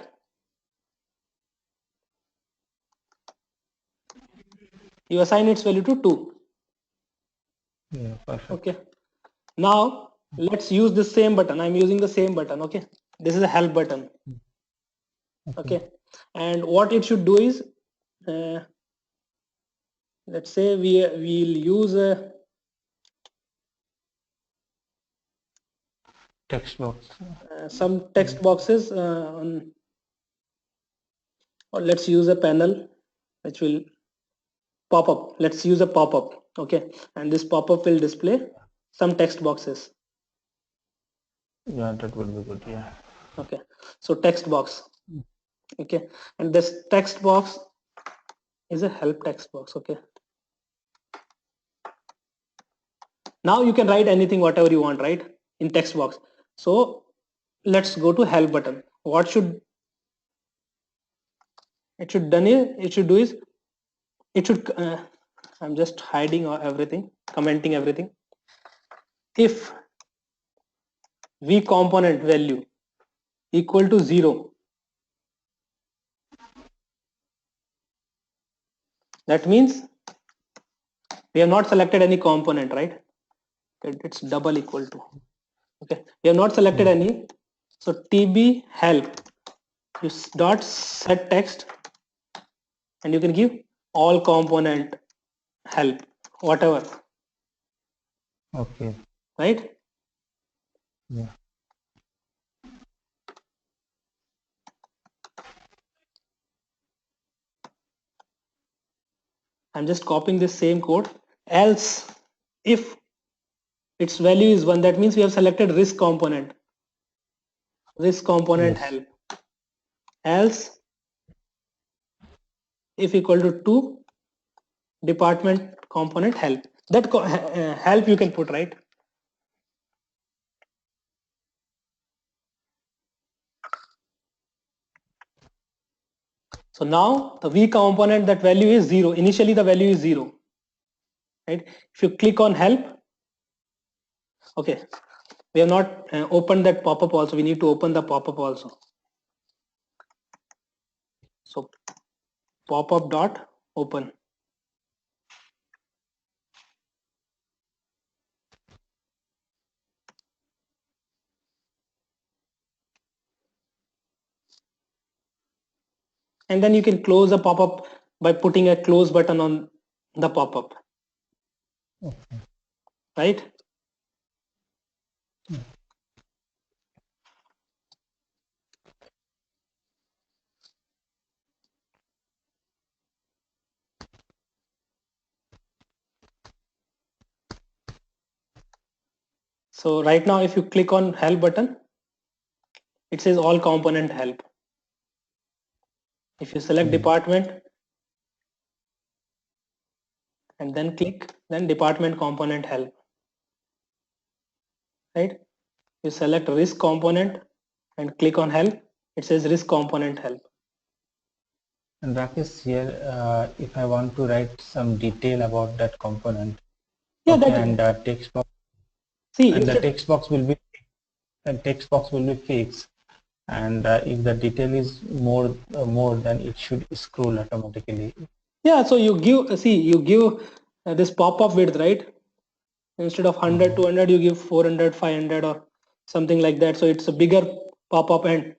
you assign its value to 2. Yeah. Perfect. Okay. Now let's use the same button. I'm using the same button. Okay. This is a help button. Okay. And what it should do is, let's say we'll use Text box. some text boxes or let's use a panel which will pop up. Let's use a pop-up. Okay. And this pop-up will display some text boxes. Yeah, that would be good. Yeah. Okay. So text box. Okay. And this text box is a help text box. Okay. Now you can write anything, whatever you want, right? In text box. So let's go to help button. What should it should done is, it should do is, it should I'm just hiding everything, commenting everything. If v component value equal to 0, that means we have not selected any component, right? It's double equal to, okay, we have not selected any. So tb help, you dot set text and you can give all component help, whatever, Okay. right? Yeah. I'm just copying this same code. Else, if its value is 1, that means we have selected risk component Yes. help. Else, if equal to 2, department component help. That help you can put, right? So now the V component, that value is 0. Initially the value is 0, right? If you click on help, okay, we have not opened that pop-up also. We need to open the pop-up also. So pop-up dot open. And then you can close the pop-up by putting a close button on the pop-up, Okay. right? So right now, if you click on help button, it says all component help. If you select department and then click, then department component help, right? You select risk component and click on help, it says risk component help. And Rakesh, here, if I want to write some detail about that component, Yeah, okay, that and text box, see and the instead, text box will be, and text box will be fixed. And if the detail is more, then it should scroll automatically. yeah. So you give, see, you give this pop-up width, right? Instead of 100, 200, you give 400, 500 or something like that. So it's a bigger pop-up and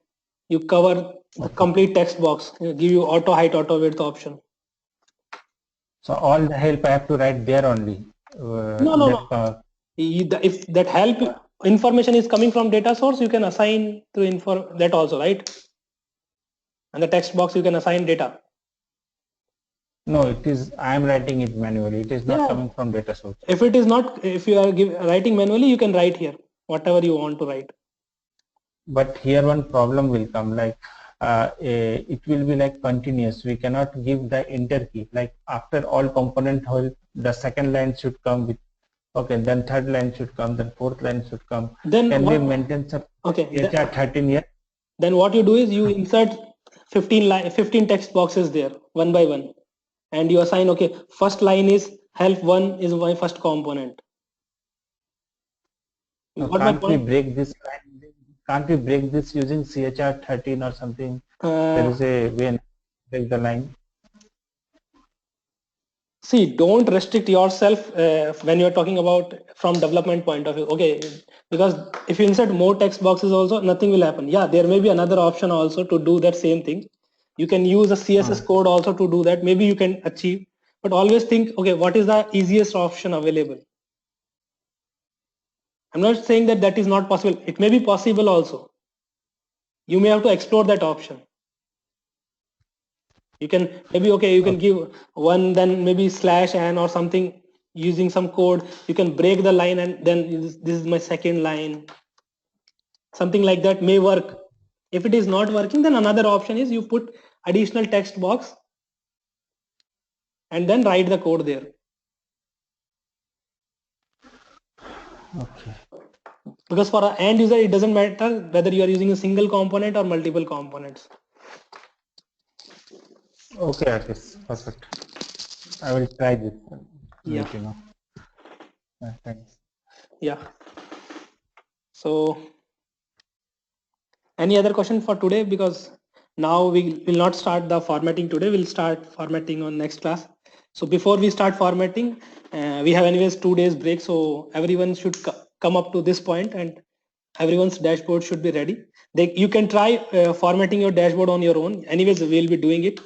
you cover the complete text box. Give you auto height, auto width option. So all the help I have to write there only. No. If that help information is coming from data source, you can assign to that also, right? And the text box you can assign data. No, it is, I am writing it manually. It is not coming from data source. If it is not, if you are writing manually, you can write here whatever you want to write. But here one problem will come, like it will be like continuous. We cannot give the enter key. Like after all component help, the second line should come with, okay, then third line should come, then fourth line should come. Then Can we what? maintain some Okay. HR 13 here? Then what you do is you insert 15 text boxes there one by one, and you assign, okay, first line is help one is my first component. You got my Can't we point? break this line? Can't we break this using CHR 13 or something? There is a way to break the line. See, don't restrict yourself when you're talking about from development point of view. Okay, because if you insert more text boxes also, nothing will happen. Yeah, there may be another option also to do that same thing. You can use a CSS code also to do that. Maybe you can achieve, but always think, okay, what is the easiest option available? I'm not saying that that is not possible. It may be possible also. You may have to explore that option. You can maybe, okay, you can give one, then maybe slash n or something using some code. You can break the line and then this is my second line. Something like that may work. If it is not working, then another option is you put additional text box and then write the code there. Okay. Because for an end user, it doesn't matter whether you are using a single component or multiple components. Okay, Rakesh, perfect. I will try this. Yeah. Let you know. Thanks. Yeah. So any other question for today? Because now we will not start the formatting today. We'll start formatting on next class. So before we start formatting, we have anyways 2 days break. So everyone should come up to this point and everyone's dashboard should be ready. You can try formatting your dashboard on your own. Anyways, we'll be doing it,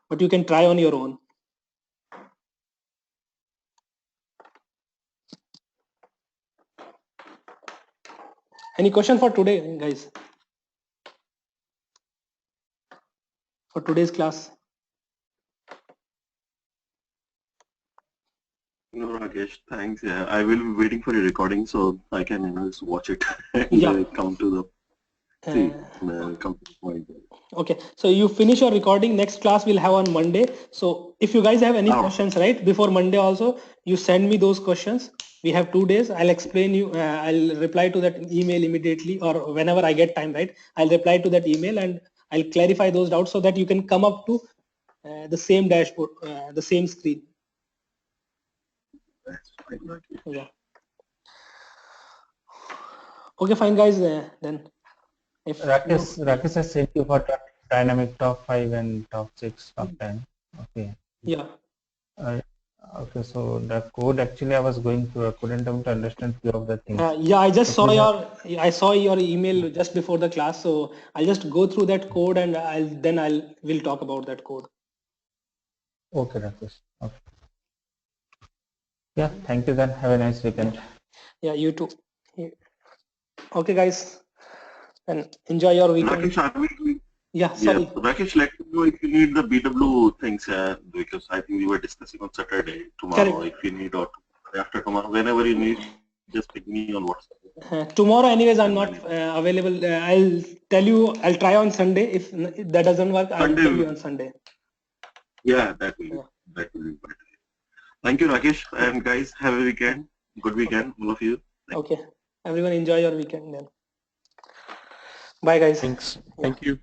but you can try on your own. Any question for today, guys? For today's class? No, Rakesh, thanks. Yeah, I will be waiting for your recording so I can just watch it and Yeah. come to the See, Uh, complete point. okay, so you finish your recording. Next class we'll have on Monday. So if you guys have any Oh. questions, right, before Monday also, you send me those questions. We have 2 days. I'll explain you. I'll reply to that email immediately, or whenever I get time, right? I'll reply to that email and I'll clarify those doubts so that you can come up to the same dashboard, the same screen. That's fine, Rakesh. Yeah. Okay, fine, guys. Then if Rakesh has sent you for dynamic top 5 and top 6, top 10. Okay. yeah. Okay, so the code actually I was going through, I couldn't able to understand few of the things. Yeah, I just So saw please I saw your email just before the class, so I'll just go through that code and we'll talk about that code. Okay, Rakesh. Okay. Yeah, thank you then. Have a nice weekend. Yeah, you too. Yeah. Okay, guys, and enjoy your weekend. Rakesh, Yeah, yeah, sorry. Rakesh, let me know if you need the BW things, because I think we were discussing on Saturday, tomorrow, Correct. if you need, or after tomorrow, whenever you need, just ping me on WhatsApp. Tomorrow, anyways, I'm And not then available. I'll tell you. I'll try on Sunday. If that doesn't work, I'll Sunday, tell you on Sunday. yeah, that will be better. Thank you, Rakesh, and guys, have a weekend. Good weekend, all of you. Okay, everyone, enjoy your weekend then. Bye, guys. Thanks. Yeah. Thank you.